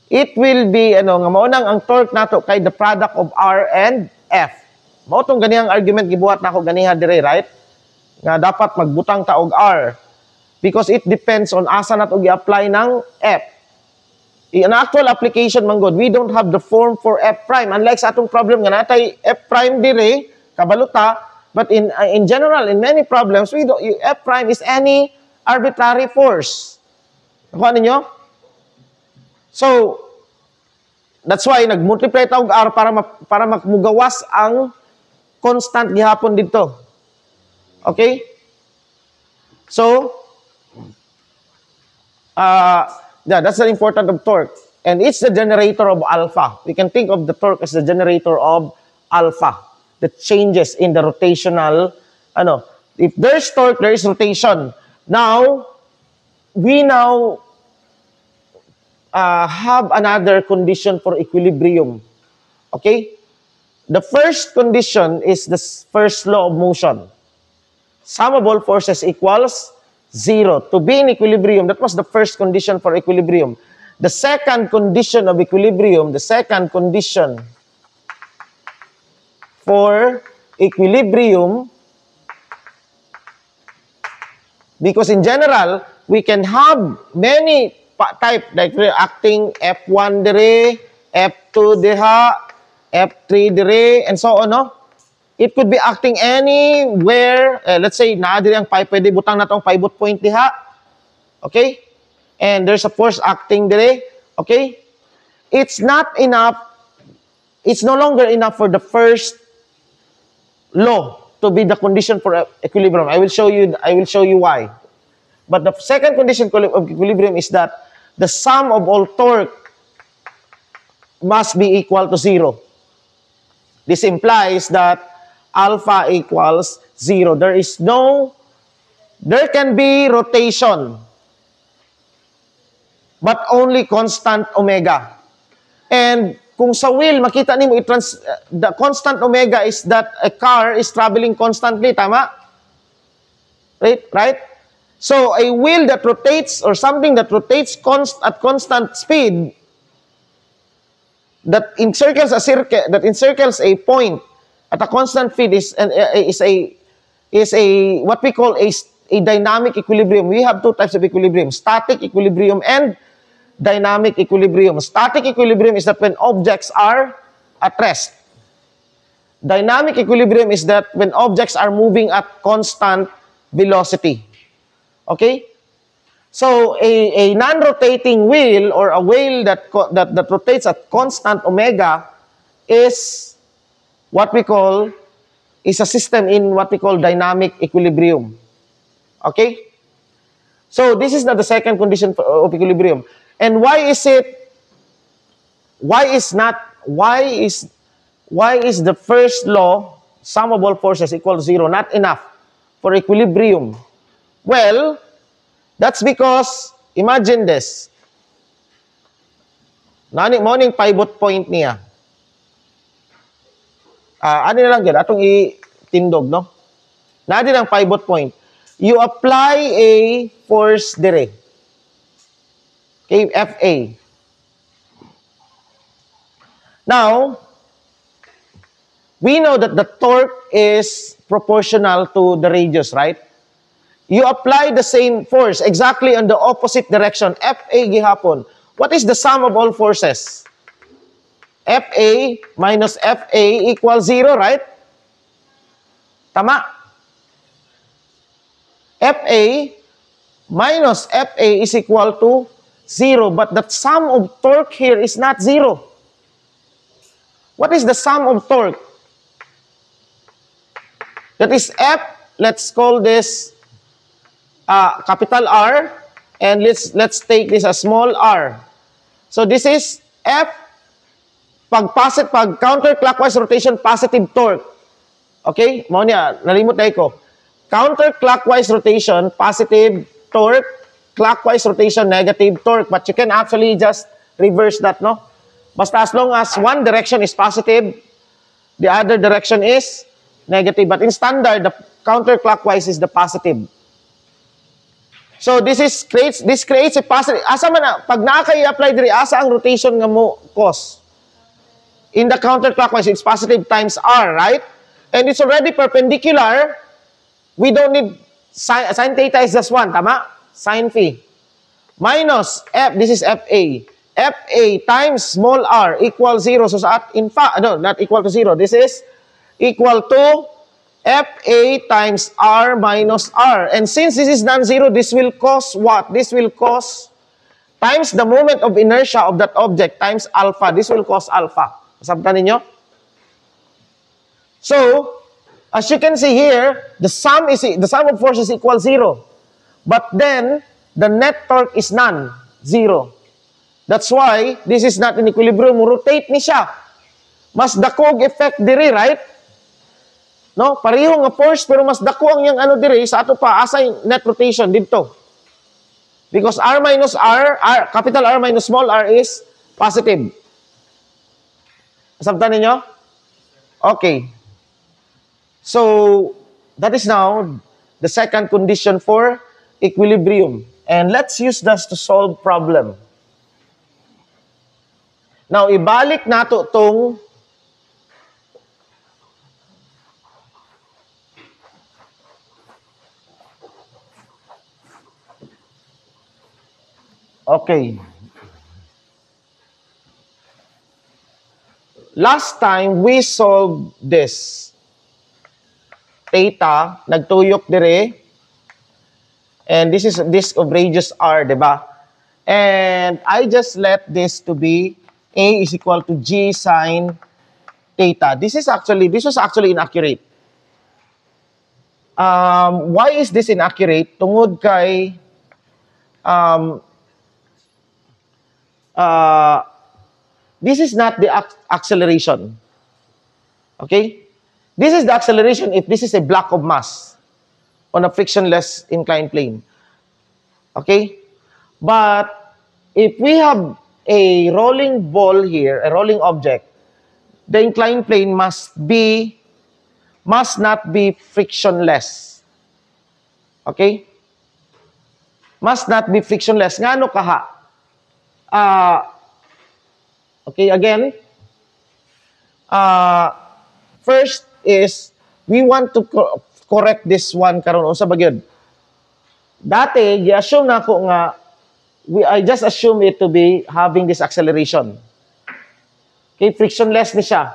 it will be nga mao nang ang torque nato kay the product of R and F. Mao tong ganihang argument gibuhat nako ganiha dire, right? Nga dapat magbutang ta og R. Because it depends on asa nato gi-apply ng F. In actual application man god, we don't have the form for F prime. Unlike sa atong problem nga natay F prime dire, kabaluta, but in general, in many problems, F prime is any arbitrary force. Nakuha ninyo? So, that's why nag-multiply ta og R para mugawas ang constant gihapon dito. Okay? So, that's the importance of torque. And it's the generator of alpha. We can think of the torque as the generator of alpha. The changes in the rotational, if there's torque, there is rotation. Now, we have another condition for equilibrium. Okay? The first condition is the first law of motion. Sum of all forces equals 0. To be in equilibrium, that was the first condition for equilibrium. The second condition of equilibrium, because in general, we can have many type, like acting F1 dire, F2 diha, F3 dire, and so on, no? It could be acting anywhere. Let's say, naadiri ang pwede butang na tong pivot point diha. Okay? And there's a force acting dire. Okay? It's not enough. It's no longer enough for the first law to be the condition for equilibrium. I will show you why. But the second condition of equilibrium is that the sum of all torque must be equal to 0. This implies that alpha equals 0. There can be rotation, but only constant omega. And kung sa wheel, makita nimo the constant omega is that a car is traveling constantly, tama? Right? Right? So, a wheel that rotates or something that rotates at constant speed that encircles a point at a constant speed is a what we call a dynamic equilibrium. We have two types of equilibrium: static equilibrium and dynamic equilibrium. Static equilibrium is that when objects are at rest. Dynamic equilibrium is that when objects are moving at constant velocity. Okay? So, a non-rotating wheel or a wheel that rotates at constant omega is what we call, is a system in what we call dynamic equilibrium. Okay? So, this is not the second condition of equilibrium. And why is the first law, sum of all forces equals 0, not enough for equilibrium? Well, that's because, imagine this. Morning pivot point niya. Ano na lang yan? Atong itindog, no? Nadi ang pivot point. You apply a force dire. Okay, FA. Now, we know that the torque is proportional to the radius, right? You apply the same force exactly on the opposite direction. FA gihapon. What is the sum of all forces? FA minus FA equals 0, right? Tama. FA minus FA is equal to 0. But the sum of torque here is not 0. What is the sum of torque? That is F. Let's call this capital R, and let's take this as small r. So this is F pag counterclockwise rotation, positive torque. Okay? Mao niya, nalimot na ko. Counterclockwise rotation, positive torque. Clockwise rotation, negative torque. But you can actually just reverse that, no? Basta as long as one direction is positive, the other direction is negative. But in standard, the counterclockwise is the positive. So this creates a positive. Asa man na, pag nakaka-i-apply diri, asa ang rotation nga mo cause? In the counterclockwise, it's positive times r, right? And it's already perpendicular. We don't need sin theta is just 1, tama? Sin phi. Minus F, this is FA. FA times small r equals 0. So not equal to 0. This is equal to FA times R minus R. And since this is non-zero, this will cause what? This will cause times the moment of inertia of that object times alpha. This will cause alpha. Sabtan ninyo? So, as you can see here, the sum of forces equals 0. But then, the net torque is none. 0. That's why, this is not in equilibrium. Rotate ni siya. Mas dakog effect diri, right? No, pareho nga force pero mas dako ang yang ano dire sa ato pa asay net rotation dito. Because R minus R, capital R minus small r is positive. Sabtan ninyo? Okay. So, that is now the second condition for equilibrium. And let's use this to solve problem. Now, ibalik nato tong okay. Last time, we solved this. Theta, nagtuyok dire. And this is disk of radius r, diba? And I just let this to be A is equal to G sine theta. This was actually inaccurate. Why is this inaccurate? Tungod kay this is not the acceleration. Okay? This is the acceleration if this is a block of mass on a frictionless inclined plane. Okay? But if we have a rolling ball here, a rolling object, the inclined plane must not be frictionless. Okay? Must not be frictionless. Ngano kaha? Okay, again, first is, we want to correct this one karon unsa ba gyud? Dati, gi-assume na ako nga, I just assume it to be having this acceleration. Okay, frictionless ni siya.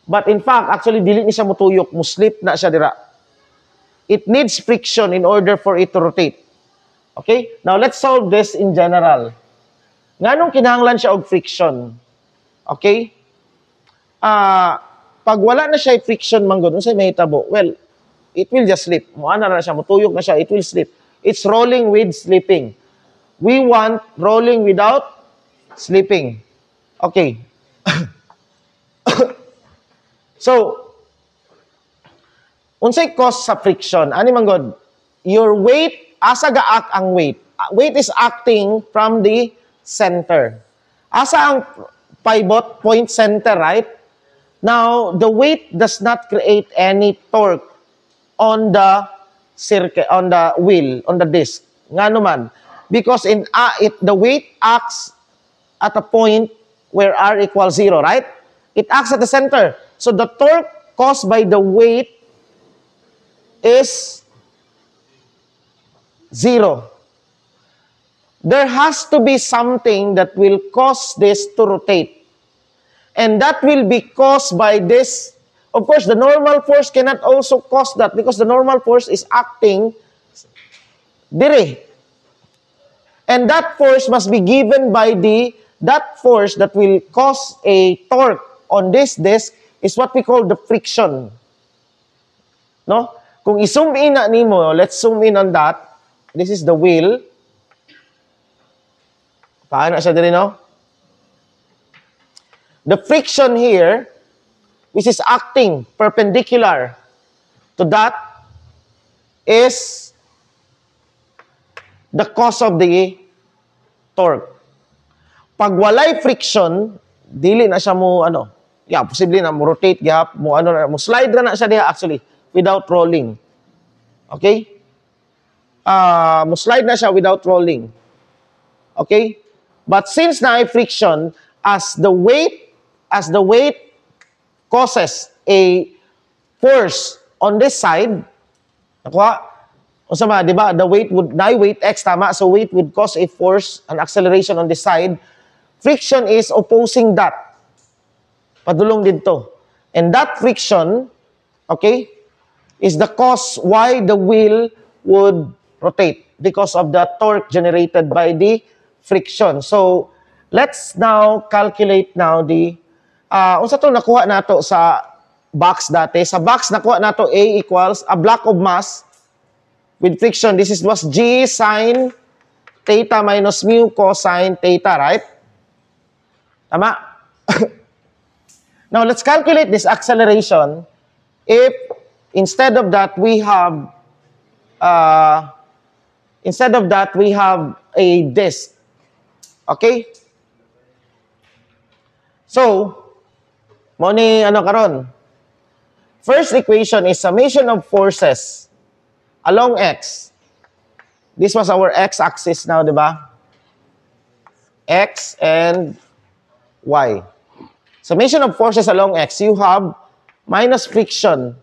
But in fact, actually, dili ni siya mutuyok, muslip na siya dira. It needs friction in order for it to rotate. Okay? Now, let's solve this in general. Nganong kinahanglan siya og friction? Okay? Pag wala na siya friction manggod, unsay mahitabo? Well, it will just slip. Muana na siya, mutuyok na siya, it will slip. It's rolling with slipping. We want rolling without slipping. Okay. So, unsay cause sa friction? Ani manggod? Your weight, asa gaak ang weight? Weight is acting from the center. Asa ang pivot point center, right? Now, the weight does not create any torque on the circuit, on the wheel, on the disc. Nga naman, because the weight acts at a point where R equals 0, right? It acts at the center. So the torque caused by the weight is 0. There has to be something that will cause this to rotate. And that will be caused by this. Of course, the normal force cannot also cause that because the normal force is acting dire. And that force must be given by that force that will cause a torque on this disc is what we call the friction. No? Kung i-zoom in na nimo, let's zoom in on that. This is the wheel. Paano siya dire, no? The friction here, which is acting perpendicular to that, is the cause of the torque. Pag walay friction, dili na siya mo, posible na mo rotate, mo slide na siya diha actually, without rolling. Okay? Mo slide na siya without rolling. Okay? But since na friction, as the weight causes a force on this side, nakuha, usama, di ba, the weight would, weight X, tama, so weight would cause a force, an acceleration on this side. Friction is opposing that. Padulong dito. And that friction, okay, is the cause why the wheel would rotate because of the torque generated by the friction. So, let's now calculate now the, unsa to nakuha nato sa box dati. Sa box nakuha nato A equals a block of mass with friction. This was G sine theta minus mu cosine theta, right? Tama? Now, let's calculate this acceleration if instead of that we have a disk. Okay? So, mo ni karon. First equation is summation of forces along X. This was our X-axis now, di ba? X and Y. Summation of forces along X, you have minus friction.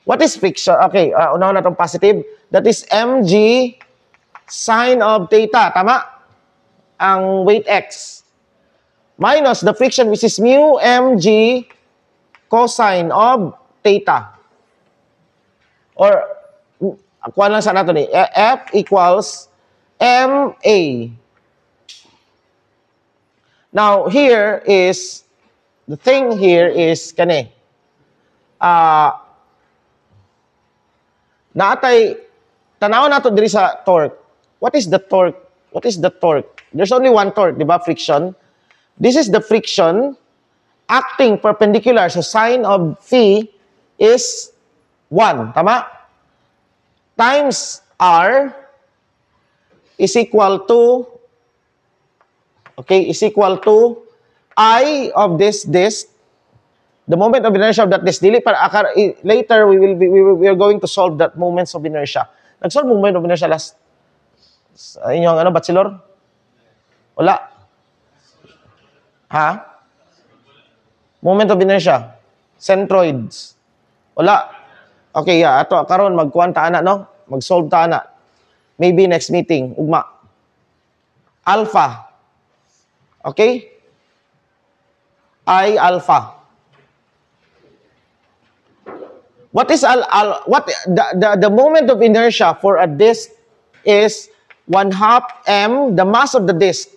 What is friction? Okay, unahan na itong positive. That is mg sine of theta. Tama? Ang weight X. Minus the friction which is mu mg cosine of theta. Or, kuha lang sa nato ni. F equals ma. Now, here is, the thing here is, naatay, tanaw nato diri sa torque. What is the torque? What is the torque? There's only one torque, di ba? Friction. This is the friction acting perpendicular. So, sine of phi is 1. Tama? Times R is equal to okay, is equal to I of this disk, the moment of inertia of that disk. Later we are going to solve that moments of inertia. Nag-solve moment of inertia last sa inyong bachelor? Wala. Ha? Moment of inertia. Centroids. Wala. Okay, yeah. Ato karon magkuan ta ana, no? Mag-solve ta ana. Maybe next meeting, ugma. Alpha. Okay? I alpha. What is the moment of inertia for a disk is 1/2 m, the mass of the disk,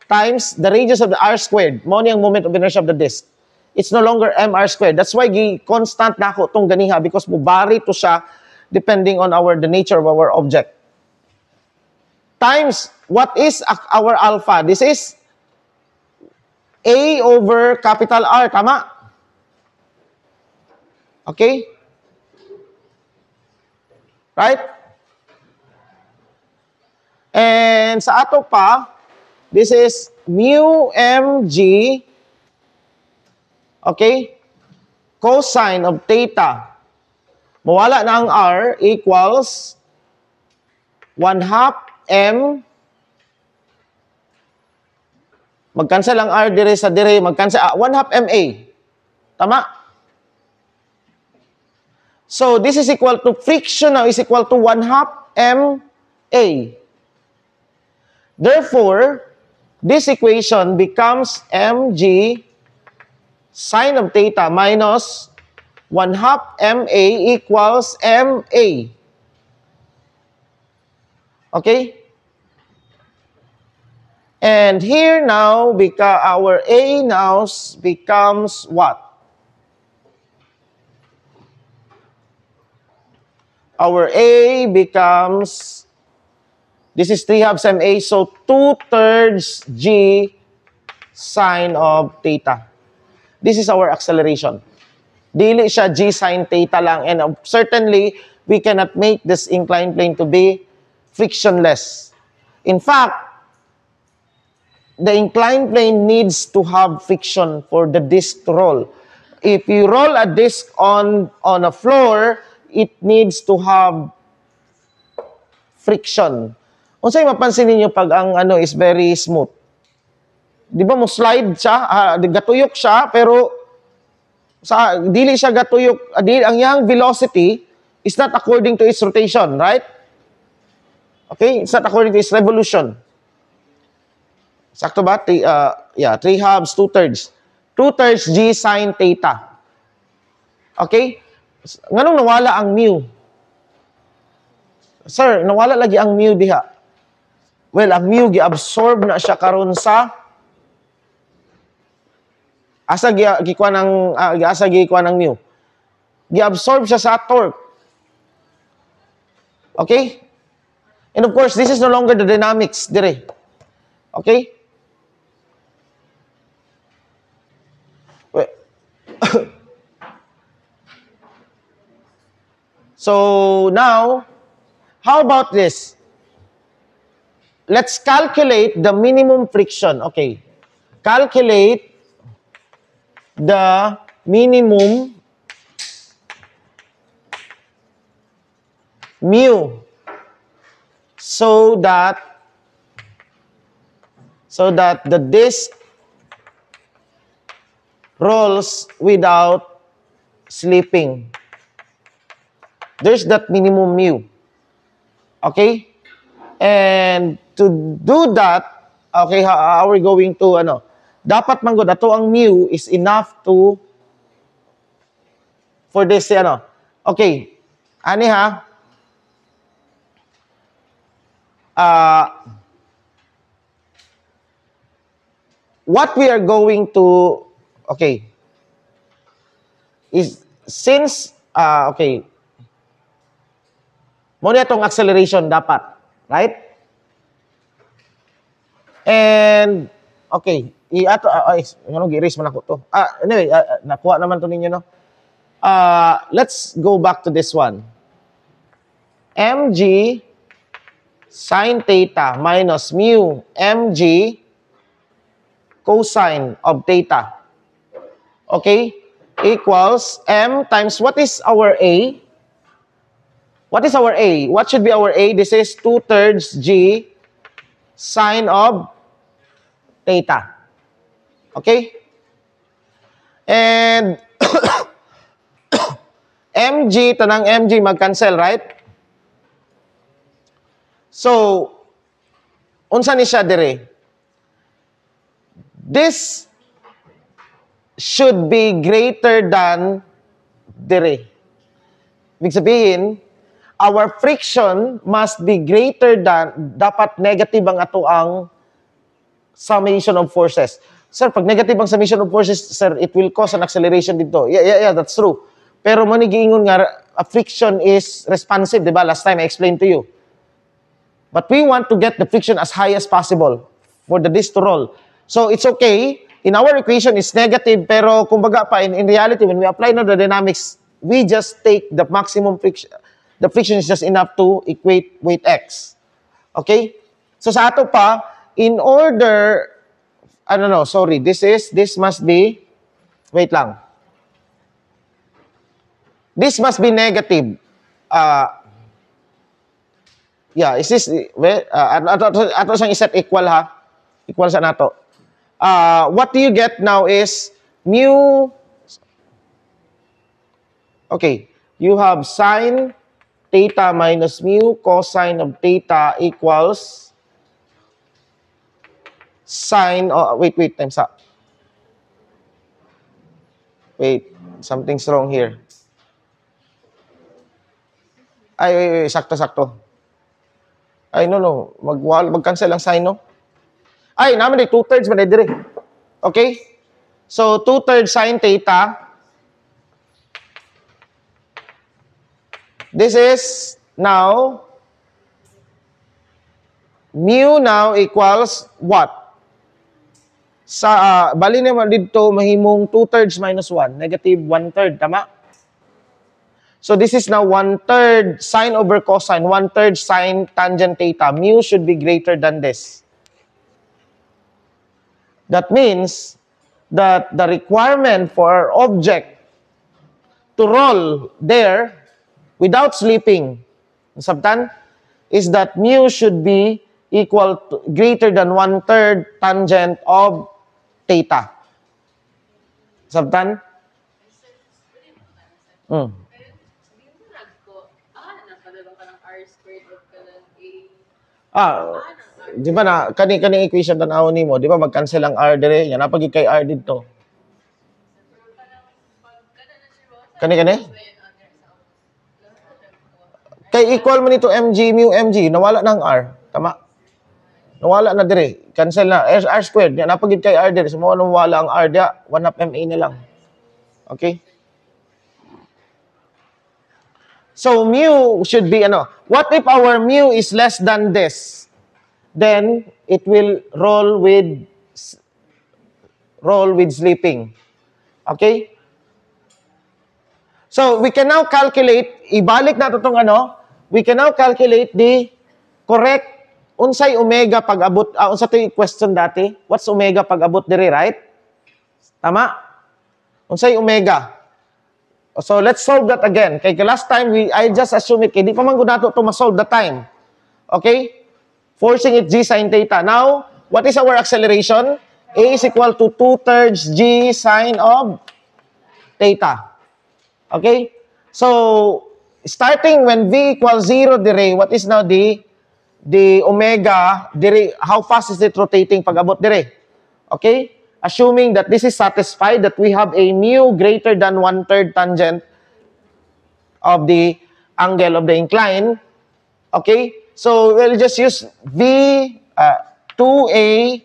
times the radius of the r squared. Mo ni ang moment of inertia of the disk. It's no longer mr squared. That's why constant na ako tong ganiha, because mubari to siya depending on the nature of our object. Times, what is our alpha? This is A over capital R, tama? Okay? Right? And sa ato pa, this is mu mg, okay? Cosine of theta. Mawala na ang R, equals 1/2 m. Mag-cancel ang R dire sa dire, mag-cancel 1/2 ma. Tama? So this is equal to friction now is equal to 1/2 ma. Therefore, this equation becomes mg sine of theta minus 1/2 ma equals ma. Okay? And here now, because our A now becomes what? Our A becomes, this is 3/2 ma, so 2/3 g sine of theta. This is our acceleration. Dili siya g sine theta lang, and certainly, we cannot make this inclined plane to be frictionless. In fact, the inclined plane needs to have friction for the disc to roll. If you roll a disc on a floor, it needs to have friction. Unsay mapansin niyo pag ang is very smooth? Di ba mo slide siya, gatuyok siya, pero dili siya gatuyok, ang yang velocity is not according to its rotation, right? Okay? It's not according to its revolution. Sakto ba? 3/2, 2/3. 2/3 g sine theta. Okay? Nganong nawala ang mu? Sir, nawala lagi ang mu diha. Well, ang mu gi-absorb na siya karon sa asa gikuan ng mu. Gi-absorb siya sa torque. Okay? And of course, this is no longer the dynamics dire. Okay? So now, how about this? Let's calculate the minimum friction. Okay. Calculate the minimum mu so that the disc rolls without slipping. There's that minimum mu. Okay? And to do that, okay, how are we going to, dapat manggod, ato ang mu is enough for this, Okay. Ani ha? What we are going to, okay, is since, okay, muna itong acceleration dapat, right? And, okay, i-erase man ako to. Anyway, nakuha naman to ninyo, no? Let's go back to this one. mg sine theta minus mu mg cosine of theta. Okay? Equals M times what is our A? What is our A? What should be our A? This is 2/3 G sine of theta. Okay? And MG, tanang MG mag-cancel, right? So, unsa ni siya dire? This should be greater than dire. Ibig sabihin, our friction must be greater than, dapat negative ang ato ang summation of forces. Sir, pag negative ang summation of forces, sir, it will cause an acceleration dito. Yeah, that's true. Pero manigiingon nga, a friction is responsive, di ba? Last time I explained to you. But we want to get the friction as high as possible for the disc to roll. So it's okay. In our equation, it's negative. Pero kumbaga pa, in reality, when we apply now the dynamics, we just take the maximum friction. The friction is just enough to equate weight X. Okay? So sa ato pa, in order, I don't know, sorry, this must be, wait lang. This must be negative. Yeah, is this, ato siyang iset equal ha? Equal sa nato. What do you get now is mu, okay, you have sine theta minus mu cosine of theta equals sine, wait, time's up. Wait, something's wrong here. Ay, sakto. Ay, no. Mag-cancel ang sign, no? Ay, naman 2/3 man dire. Okay? So, 2/3 sine theta. This is now, mu now equals what? Sa, bali naman dito, mahimong 2/3 minus 1. Negative 1/3, tama? So this is now 1/3 sine over cosine, 1/3 sine tangent theta. Mu should be greater than this. That means that the requirement for our object to roll there without slipping, sabtan, is that mu should be equal to, greater than 1/3 tangent of theta. Sabtan? Di ba na, kani equation tanawon nimo, di ba mag-cancel ang R dire, yan napagi kay R dito. Kani? Kay equal man ito mg, mu mg, nawala na ang R, tama? Nawala na dire, cancel na, R squared, yan napagi kay R dire, so nawala ang R dia, 1/2 ma na lang. Okay? So, mu should be, what if our mu is less than this? Then, it will roll with sleeping. Okay? So, we can now calculate, ibalik na itong we can now calculate the correct, unsay omega pag-abot, unsa ito yung question dati? What's omega pag-abot dire, right? Tama? Unsay omega? So, let's solve that again. Kaya last time, I just assume it. Hindi pa man nato ito ma-solve the time. Okay? Forcing it G sine theta. Now, what is our acceleration? A is equal to 2/3 G sine of theta. Okay? So, starting when V equals 0 dire, what is now the omega dire? How fast is it rotating pag-abot dire? Okay? Assuming that this is satisfied, that we have a mu greater than 1/3 tangent of the angle of the incline. Okay? So, we'll just use V, 2A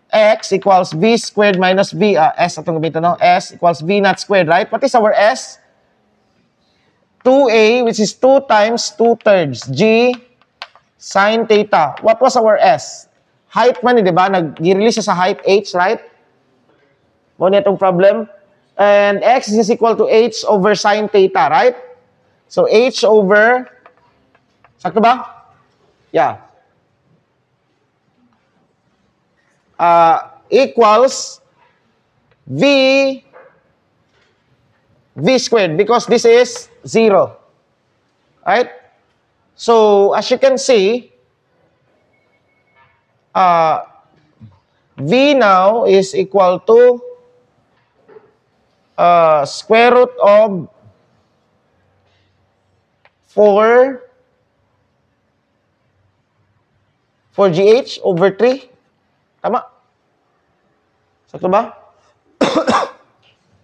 x equals V squared minus V, S atong gamitin, no? S equals V naught squared, right? What is our S? 2A, which is 2 times 2/3 G sine theta. What was our S? Height man, di ba? Nag-release siya sa height H, right? Muna itong problem. And X is equal to H over sine theta, right? So, H over, sakto ba? Yeah. equals V squared because this is 0. Right? So, as you can see, V now is equal to square root of 4 GH over 3. Tama? Sakto ba?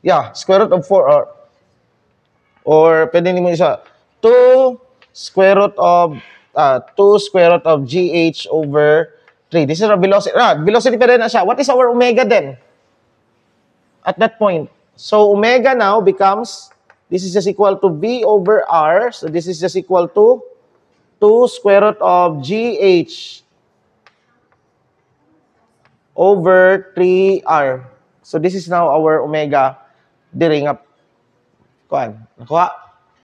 Yeah, square root of 4 or pwede mo isa 2 square root of GH over 3. This is our velocity. Velocity pa rin na siya. What is our omega then? At that point. So, omega now becomes, this is just equal to V over R. So, this is just equal to 2 square root of GH over 3R. So, this is now our omega. Diri nga. Kuan. Nakuha?